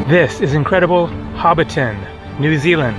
This is incredible Hobbiton, New Zealand.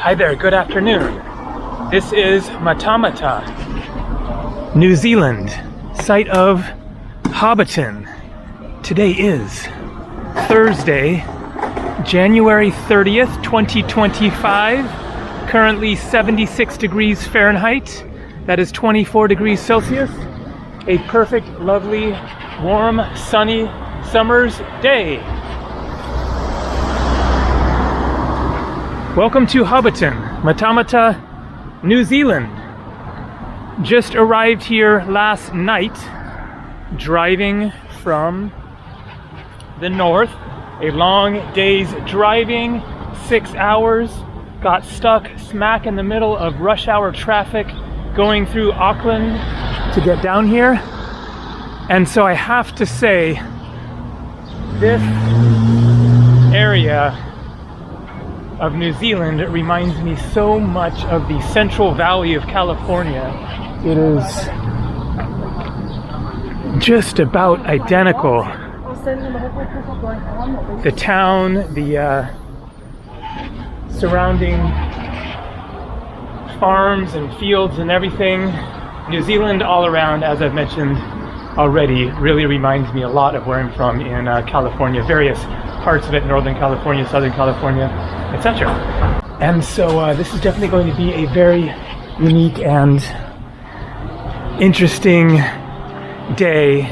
Hi there, good afternoon. This is Matamata, New Zealand, site of Hobbiton. Today is Thursday, January 30th, 2025. Currently 76 degrees Fahrenheit. That is 24 degrees Celsius. A perfect, lovely, warm, sunny summer's day. Welcome to Hobbiton, Matamata, New Zealand. Just arrived here last night, driving from the north. A long day's driving, 6 hours. Got stuck smack in the middle of rush hour traffic going through Auckland to get down here. And so I have to say, this area of New Zealand reminds me so much of the Central Valley of California. It is just about identical. The town, the surrounding farms and fields and everything. New Zealand all around, as I've mentioned already, really reminds me a lot of where I'm from in California, various parts of it, Northern California, Southern California, etc. And so this is definitely going to be a very unique and interesting day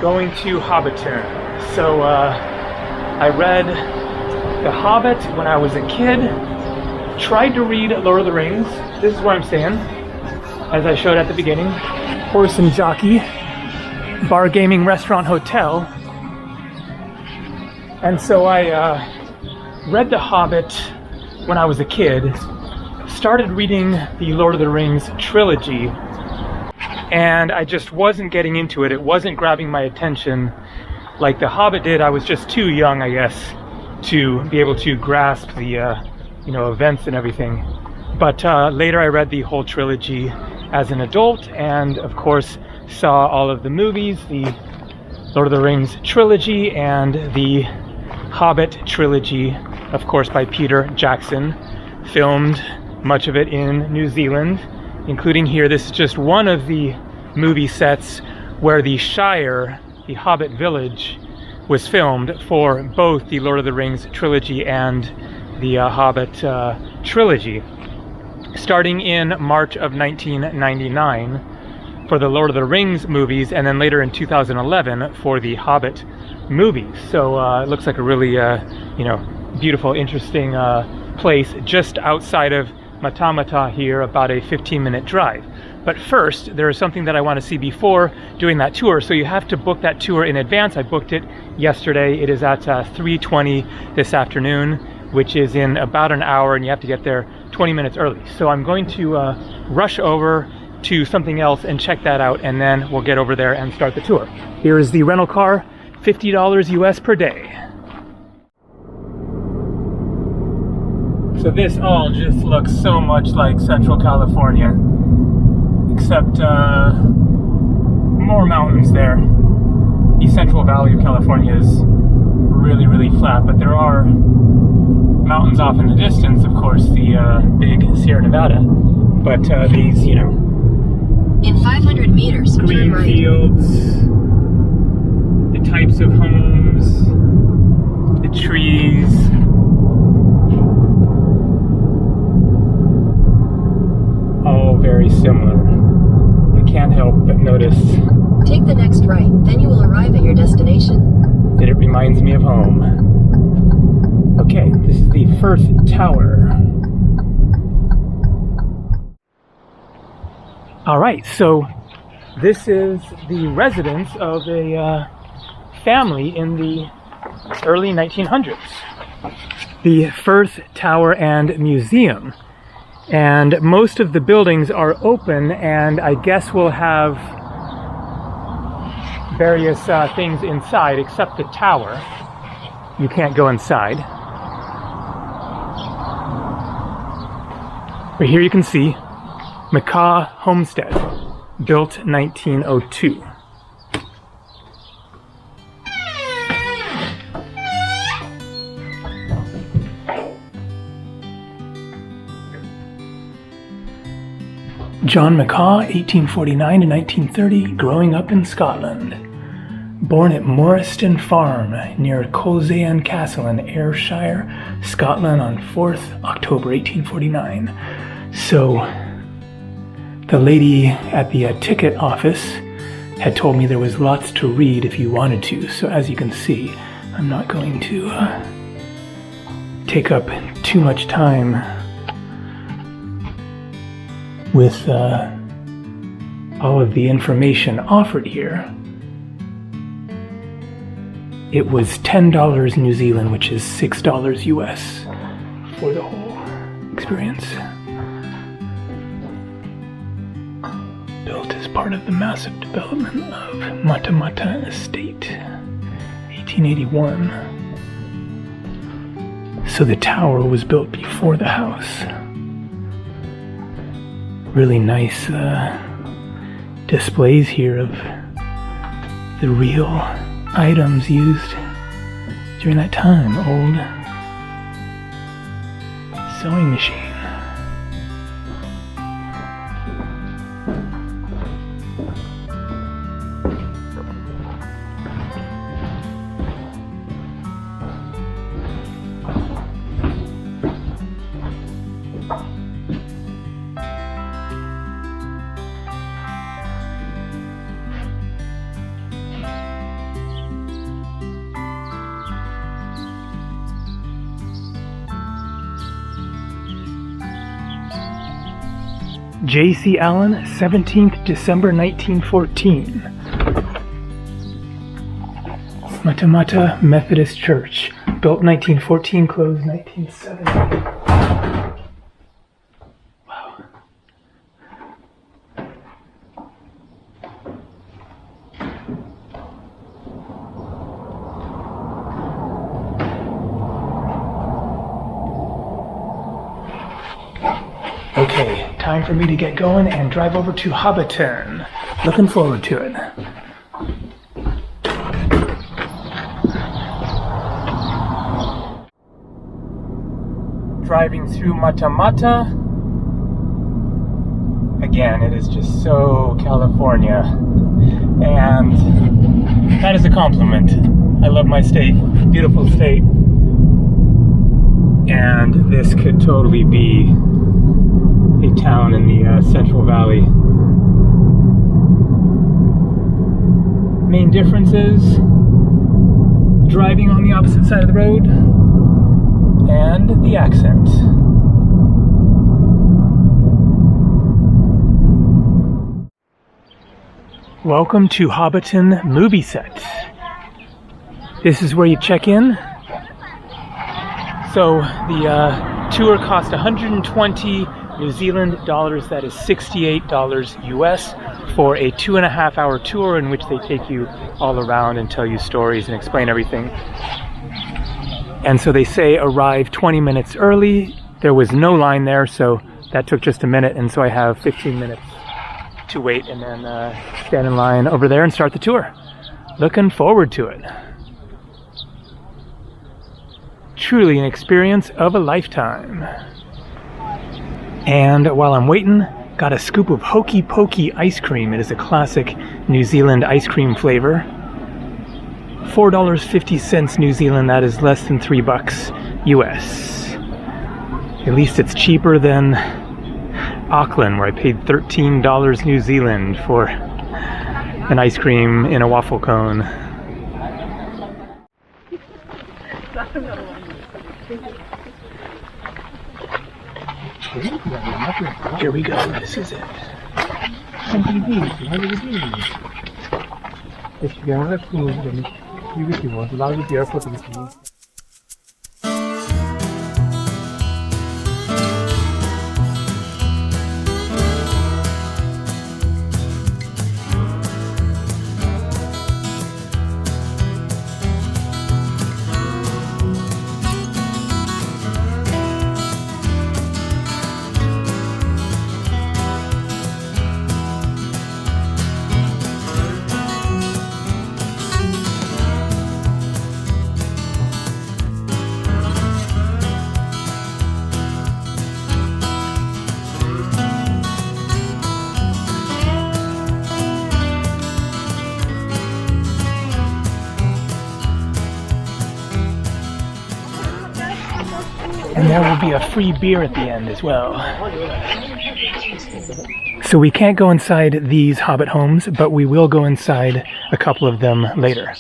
going to Hobbiton. So I read The Hobbit when I was a kid, tried to read Lord of the Rings. This is where I'm staying, as I showed at the beginning. Horse and Jockey, bar, gaming, restaurant, hotel. And so I read The Hobbit when I was a kid, started reading the Lord of the Rings trilogy, and I just wasn't getting into it. It wasn't grabbing my attention like The Hobbit did. I was just too young, I guess, to be able to grasp the events and everything. But later I read the whole trilogy as an adult, and of course saw all of the movies, the Lord of the Rings trilogy and the Hobbit trilogy, of course by Peter Jackson, filmed much of it in New Zealand, including here. This is just one of the movie sets where the Shire, the Hobbit village, was filmed for both the Lord of the Rings trilogy and the Hobbit trilogy, starting in March of 1999 for the Lord of the Rings movies, and then later in 2011 for the Hobbit movies. So it looks like a really beautiful, interesting place just outside of Matamata here, about a 15-minute drive. But first, there is something that I want to see before doing that tour, so you have to book that tour in advance. I booked it yesterday. It is at 3:20 this afternoon, which is in about an hour, and you have to get there 20 minutes early. So I'm going to rush over to something else and check that out, and then we'll get over there and start the tour. Here is the rental car, $50 US per day. So this all just looks so much like Central California. except more mountains there. The Central Valley of California is really, really flat, but there are mountains off in the distance, of course, the big Sierra Nevada. But these, you know, in 500 meters, green turn right. fields, the types of homes, the trees, all very similar. I can't help but notice Take the next right, then you will arrive at your destination. that it reminds me of home. Okay, this is the Firth Tower. Alright, so this is the residence of a family in the early 1900s. The Firth Tower and Museum. And most of the buildings are open, and I guess we'll have various things inside, except the tower. You can't go inside. But here you can see Macaw Homestead, built 1902. John Macaw, 1849 to 1930, growing up in Scotland. Born at Morriston Farm near Colzain Castle in Ayrshire, Scotland on 4th October 1849. So, the lady at the ticket office had told me there was lots to read if you wanted to. So as you can see, I'm not going to take up too much time with all of the information offered here. It was $10 New Zealand, which is $6 US for the whole experience. Built as part of the massive development of Matamata Estate, 1881. So the tower was built before the house. Really nice displays here of the real items used during that time. Old sewing machine. J.C. Allen, 17th December 1914. Matamata Methodist Church, built 1914, closed 1970. Wow. Okay, time for me to get going and drive over to Hobbiton. Looking forward to it. Driving through Matamata. Again, it is just so California. And that is a compliment. I love my state. Beautiful state. And this could totally be a town in the Central Valley. Main differences: driving on the opposite side of the road and the accent. Welcome to Hobbiton Movie Set. This is where you check in. So the tour cost 120 New Zealand dollars, that is $68 US, for a 2.5 hour tour in which they take you all around and tell you stories and explain everything. And so they say arrive 20 minutes early. There was no line there, so that took just a minute, and so I have 15 minutes to wait and then stand in line over there and start the tour. Looking forward to it. Truly an experience of a lifetime. And while I'm waiting, got a scoop of Hokey Pokey ice cream. It is a classic New Zealand ice cream flavor. $4.50 New Zealand, that is less than $3 US. At least it's cheaper than Auckland, where I paid $13 New Zealand for an ice cream in a waffle cone. Here we go, this is it. And there will be a free beer at the end as well. So we can't go inside these Hobbit homes, but we will go inside a couple of them later.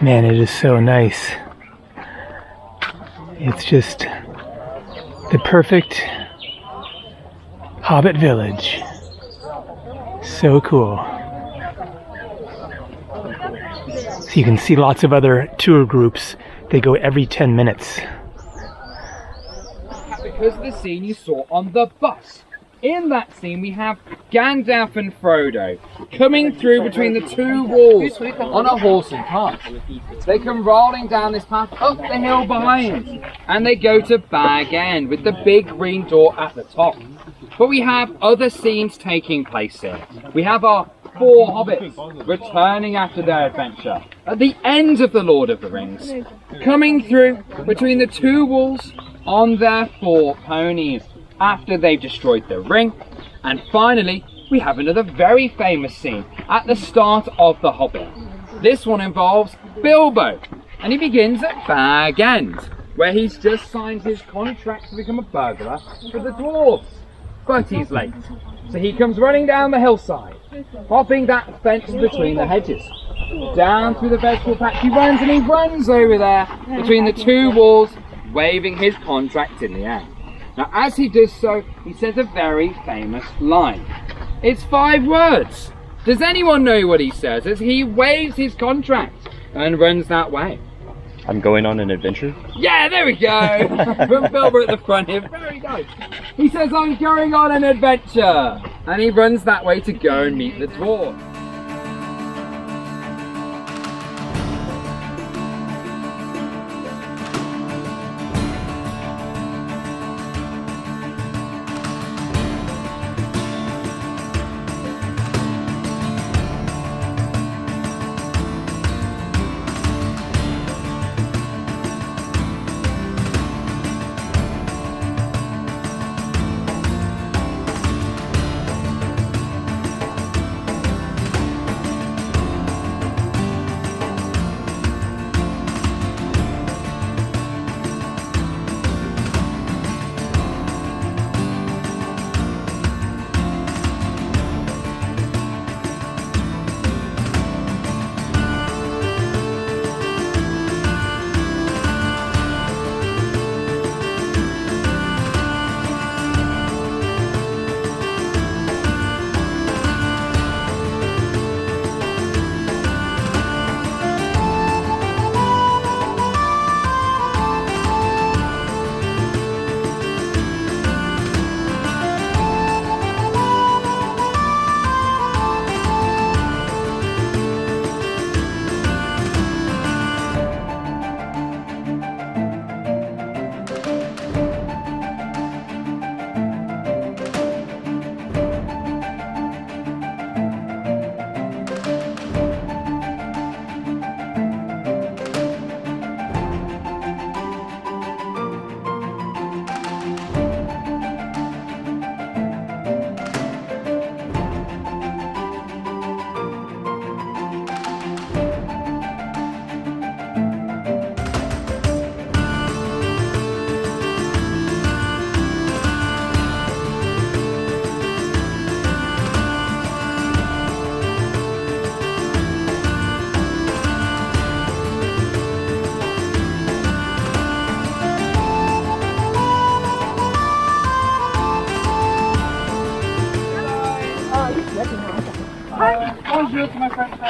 Man, it is so nice. It's just the perfect Hobbit village. So cool. So you can see lots of other tour groups. They go every 10 minutes. Because of the scene you saw on the bus. In that scene we have Gandalf and Frodo coming through between the two walls on a horse and cart. They come rolling down this path up the hill behind, and they go to Bag End with the big green door at the top. But we have other scenes taking place here. We have our 4 hobbits returning after their adventure at the end of the Lord of the Rings, coming through between the two walls on their 4 ponies after they've destroyed the ring. And finally we have another very famous scene at the start of The Hobbit. This one involves Bilbo, and he begins at Bag End, where he's just signed his contract to become a burglar for the dwarves. But he's late, so he comes running down the hillside, hopping that fence between the hedges. Down through the vegetable patch he runs, and he runs over there between the two walls, waving his contract in the air. Now as he does so, he says a very famous line. It's 5 words. Does anyone know what he says as he waves his contract and runs that way? I'm going on an adventure? Yeah, there we go! From Bilbo at the front here, very nice. He says, I'm going on an adventure! And he runs that way to go and meet the dwarf.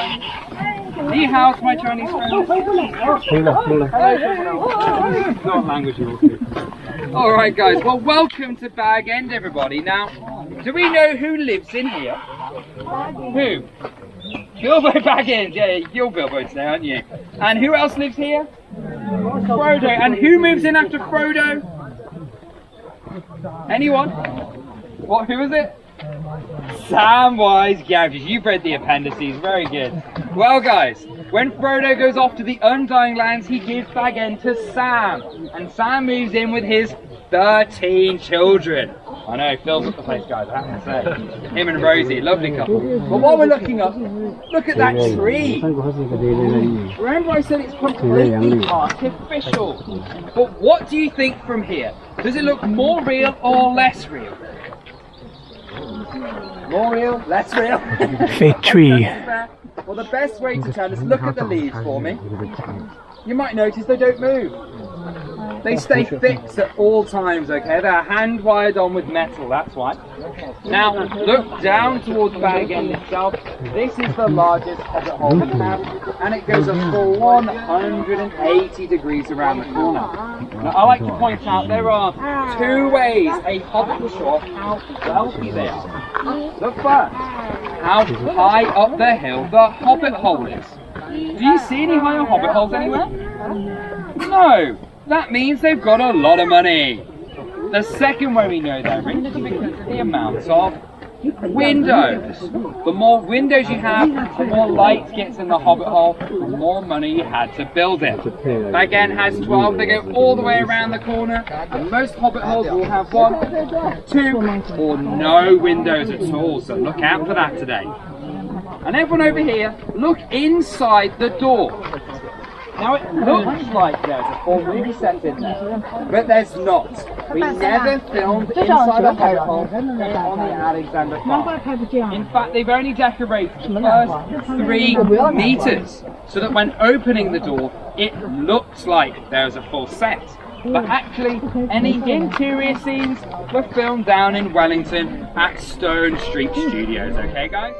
Ni hao to my Chinese friends. Hello, what language you all speak? Alright guys, well welcome to Bag End everybody. Now, do we know who lives in here? Who? Bilbo Baggins, yeah, you're Bilbo today, aren't you? And who else lives here? Frodo. And who moves in after Frodo? Anyone? What, who is it? Samwise Gamgee. You've read the appendices, very good. Well guys, when Frodo goes off to the Undying Lands, he gives Bag End to Sam. And Sam moves in with his 13 children. I know, fills up the place guys, I have to say. Him and Rosie, lovely couple. But while we're looking up, look at that tree. Remember I said it's completely artificial. But what do you think from here? Does it look more real or less real? More real, less real? Fake tree. Well, the best way to tell is look at the leaves for me. You might notice they don't move. They stay fixed at all times, okay? They're hand wired on with metal, that's why. Now, look down towards Bag End itself. This is the largest hobbit hole we have, and it goes a full 180 degrees around the corner. Now, I like to point out there are two ways a hobbit will show off how wealthy they are. Look first, how high up the hill the hobbit hole is. Do you see any higher hobbit holes anywhere? No. That means they've got a lot of money. The second way we know they're rich is because of the amounts of windows. The more windows you have, the more light gets in the hobbit hole, the more money you had to build it. Bag End has 12, they go all the way around the corner, and most hobbit holes will have 1, 2, or no windows at all, so look out for that today. And everyone over here, look inside the door. Now it looks like there's a full movie set in there, but there's not. We never filmed inside a hobbit hole on the Alexander farm. In fact, they've only decorated the first 3 meters, so that when opening the door, it looks like there's a full set. But actually, any interior scenes were filmed down in Wellington at Stone Street Studios, okay guys?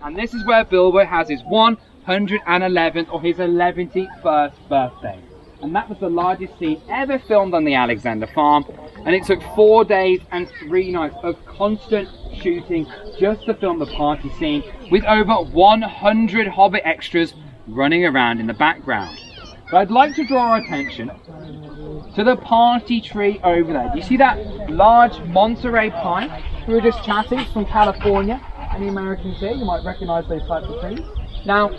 And this is where Bilbo has his 111th or his 111st birthday. And that was the largest scene ever filmed on the Alexander farm. And it took 4 days and 3 nights of constant shooting just to film the party scene, with over 100 Hobbit extras running around in the background. But I'd like to draw our attention to the party tree over there. Do you see that large Monterey pine? We were just chatting, it's from California. Any Americans here, you might recognise those types of trees. Now,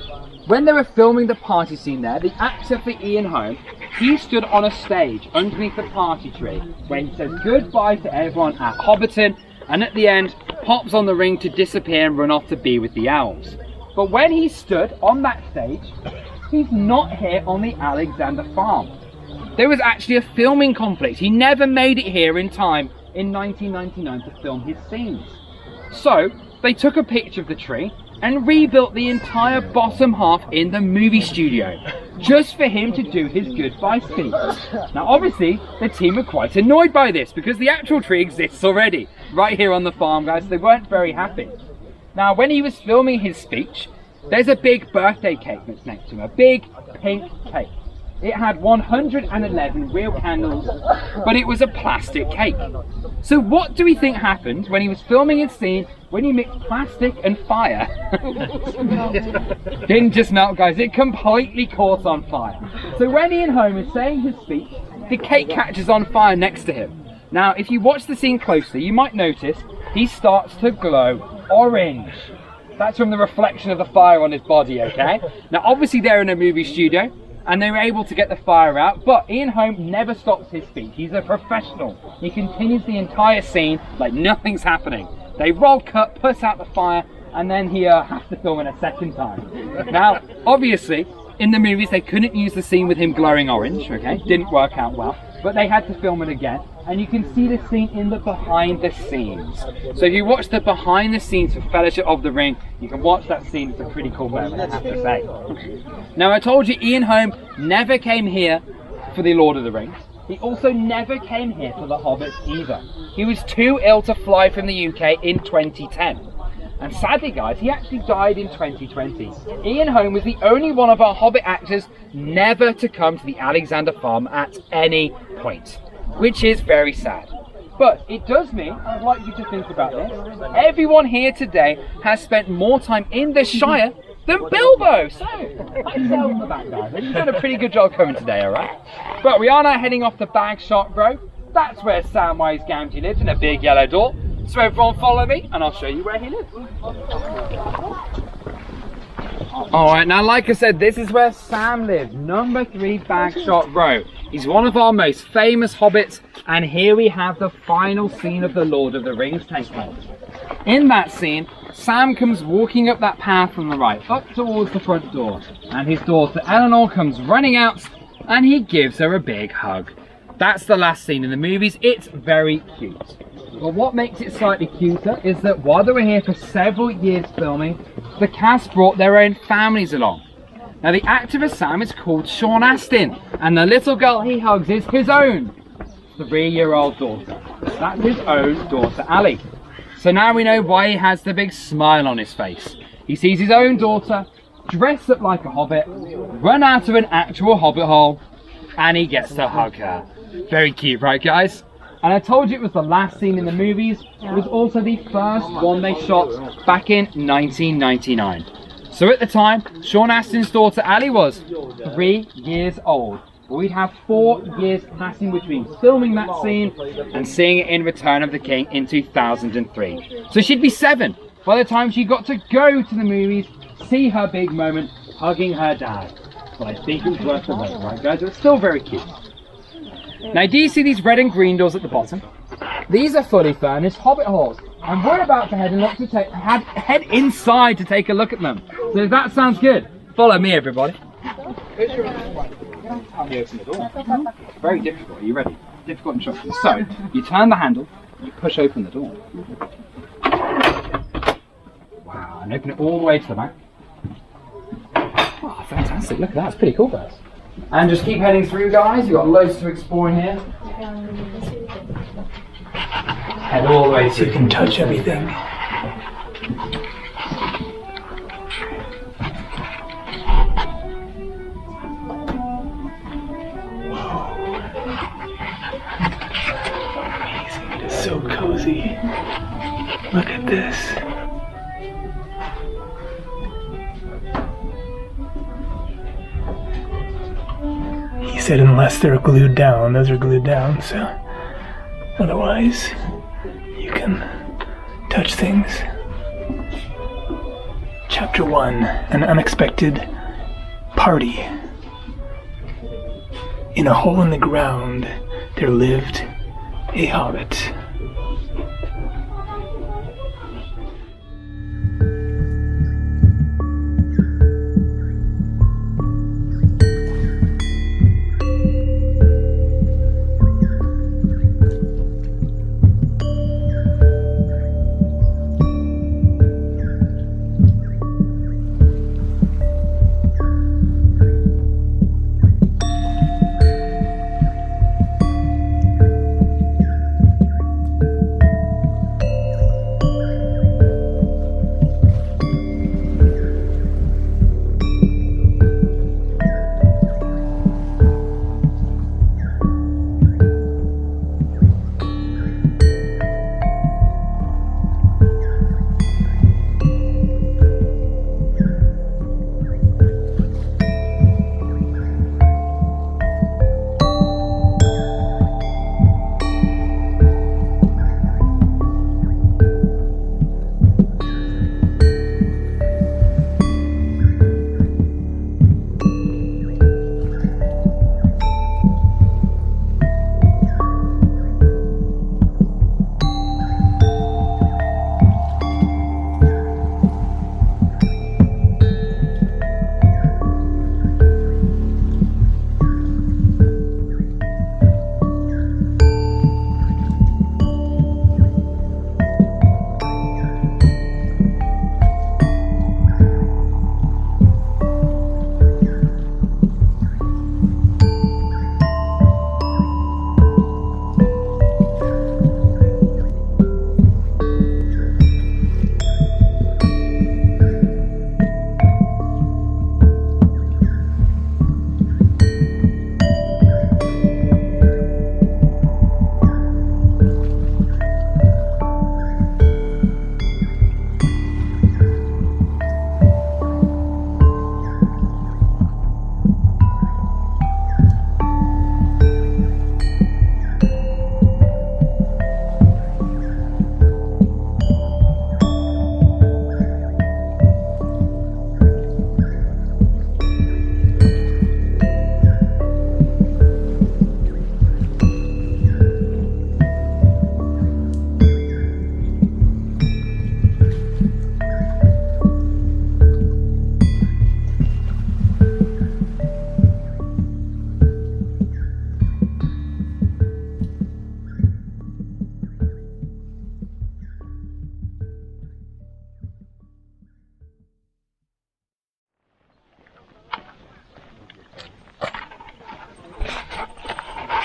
when they were filming the party scene there, the actor for Ian Holm, he stood on a stage underneath the party tree where he says goodbye to everyone at Hobbiton, and at the end hops on the ring to disappear and run off to be with the elves. But when he stood on that stage, he's not here on the Alexander farm. There was actually a filming conflict. He never made it here in time in 1999 to film his scenes. So they took a picture of the tree and rebuilt the entire bottom half in the movie studio, just for him to do his goodbye speech. Now obviously, the team were quite annoyed by this, because the actual tree exists already, right here on the farm, guys, so they weren't very happy. Now, when he was filming his speech, there's a big birthday cake that's next to him, a big pink cake. It had 111 real candles, but it was a plastic cake. So what do we think happened when he was filming his scene, when he mixed plastic and fire? Didn't just melt, guys, it completely caught on fire. So when Ian Holm is saying his speech, the cake catches on fire next to him. Now, if you watch the scene closely, you might notice he starts to glow orange. That's from the reflection of the fire on his body, okay? Now, obviously they're in a movie studio, and they were able to get the fire out, but Ian Holm never stops his speech. He's a professional. He continues the entire scene like nothing's happening. They roll cut, put out the fire, and then he has to film it a second time. Now, obviously, in the movies, they couldn't use the scene with him glowing orange, okay? Didn't work out well, but they had to film it again. And you can see the scene in the behind the scenes. So if you watch the behind the scenes for Fellowship of the Ring, you can watch that scene. It's a pretty cool moment, I have to say. Now, I told you Ian Holm never came here for the Lord of the Rings. He also never came here for the Hobbit either. He was too ill to fly from the UK in 2010. And sadly, guys, he actually died in 2020. Ian Holm was the only one of our Hobbit actors never to come to the Alexander farm at any point, which is very sad. But it does mean, I'd like you to think about this, everyone here today has spent more time in the Shire than Bilbo. So, thanks for that, guys. You've done a pretty good job coming today, alright? But we are now heading off to Bagshot Grove. That's where Samwise Gamgee lives, in a big yellow door. So everyone follow me and I'll show you where he lives. Alright, now like I said, this is where Sam lives, number 3 Bagshot Row. He's one of our most famous hobbits, and here we have the final scene of the Lord of the Rings take place. In that scene, Sam comes walking up that path on the right, up towards the front door, and his daughter Eleanor comes running out and he gives her a big hug. That's the last scene in the movies. It's very cute. But what makes it slightly cuter is that while they were here for several years filming, the cast brought their own families along. Now, the actor for Sam is called Sean Astin, and the little girl he hugs is his own 3-year-old daughter. That's his own daughter, Ali. So now we know why he has the big smile on his face. He sees his own daughter dressed up like a hobbit, run out of an actual hobbit hole, and he gets to hug her. Very cute, right, guys? And I told you it was the last scene in the movies. It was also the first one they shot back in 1999. So at the time, Sean Astin's daughter Ali was 3 years old. But we'd have 4 years passing between filming that scene and seeing it in Return of the King in 2003. So she'd be 7 by the time she got to go to the movies, see her big moment, hugging her dad. But I think it was worth the wait, right, guys? It's still very cute. Now, do you see these red and green doors at the bottom? These are fully furnished hobbit halls, and we're about to head inside to take a look at them. So if that sounds good, follow me, everybody. How do you open the door? It's very difficult. Are you ready? Difficult instructions. So, you turn the handle, you push open the door. Wow, and open it all the way to the back. Oh, fantastic. Look at that. It's pretty cool, guys. And just keep heading through, guys. You've got loads to explore in here. Head all the way through. You can touch everything. Whoa. Amazing. It is so cozy. Look at this. He said unless they're glued down, those are glued down, so otherwise you can touch things. Chapter 1, an unexpected party. In a hole in the ground, there lived a hobbit.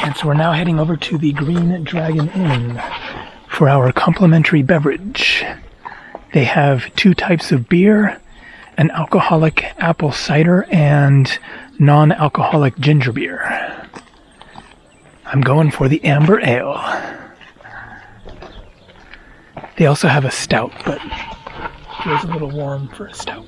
And so we're now heading over to the Green Dragon Inn for our complimentary beverage. They have 2 types of beer, an alcoholic apple cider and non-alcoholic ginger beer. I'm going for the amber ale. They also have a stout, but it feels a little warm for a stout.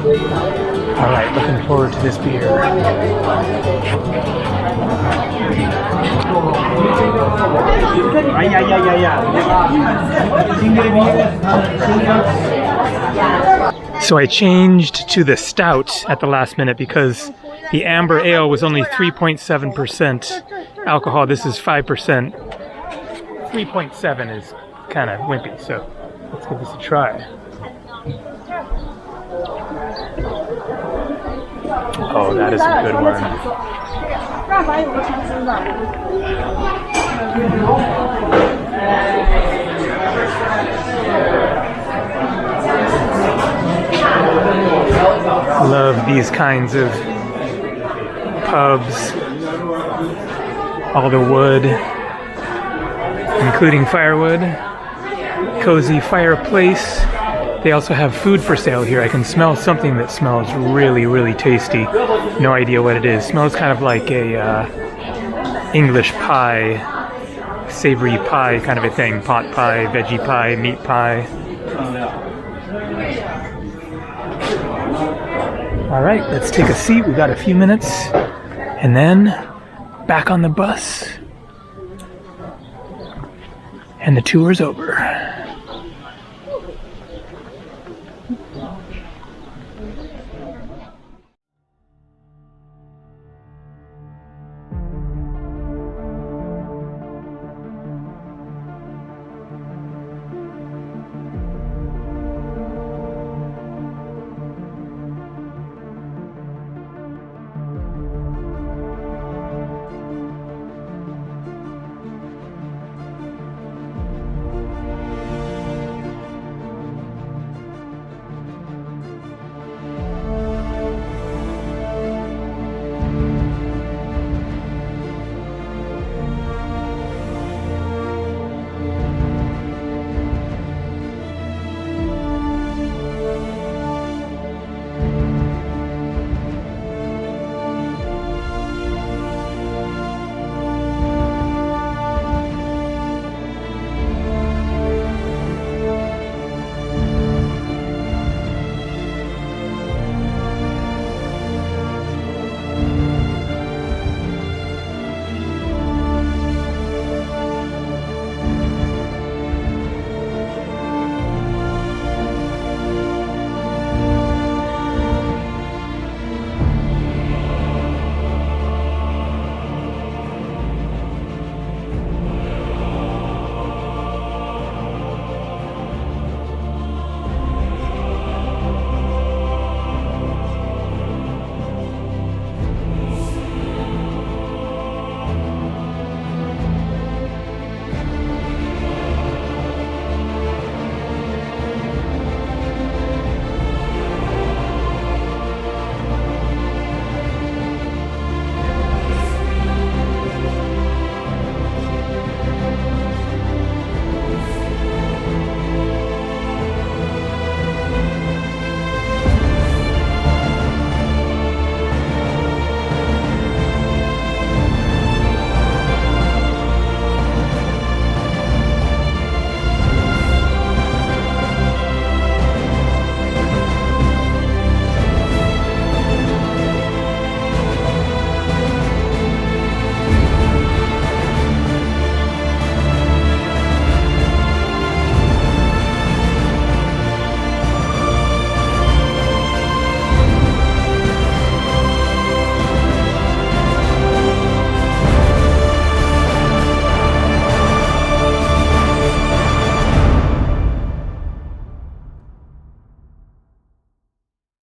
All right, looking forward to this beer. So I changed to the stout at the last minute because the amber ale was only 3.7% alcohol. This is 5%. 3.7 is kind of wimpy, so let's give this a try. Oh, that is a good one. Love these kinds of pubs. All the wood, including firewood. Cozy fireplace. They also have food for sale here. I can smell something that smells really, really tasty. No idea what it is. Smells kind of like a English pie, savory pie kind of a thing. Pot pie, veggie pie, meat pie. All right, let's take a seat. We've got a few minutes. And then back on the bus. And the tour's over.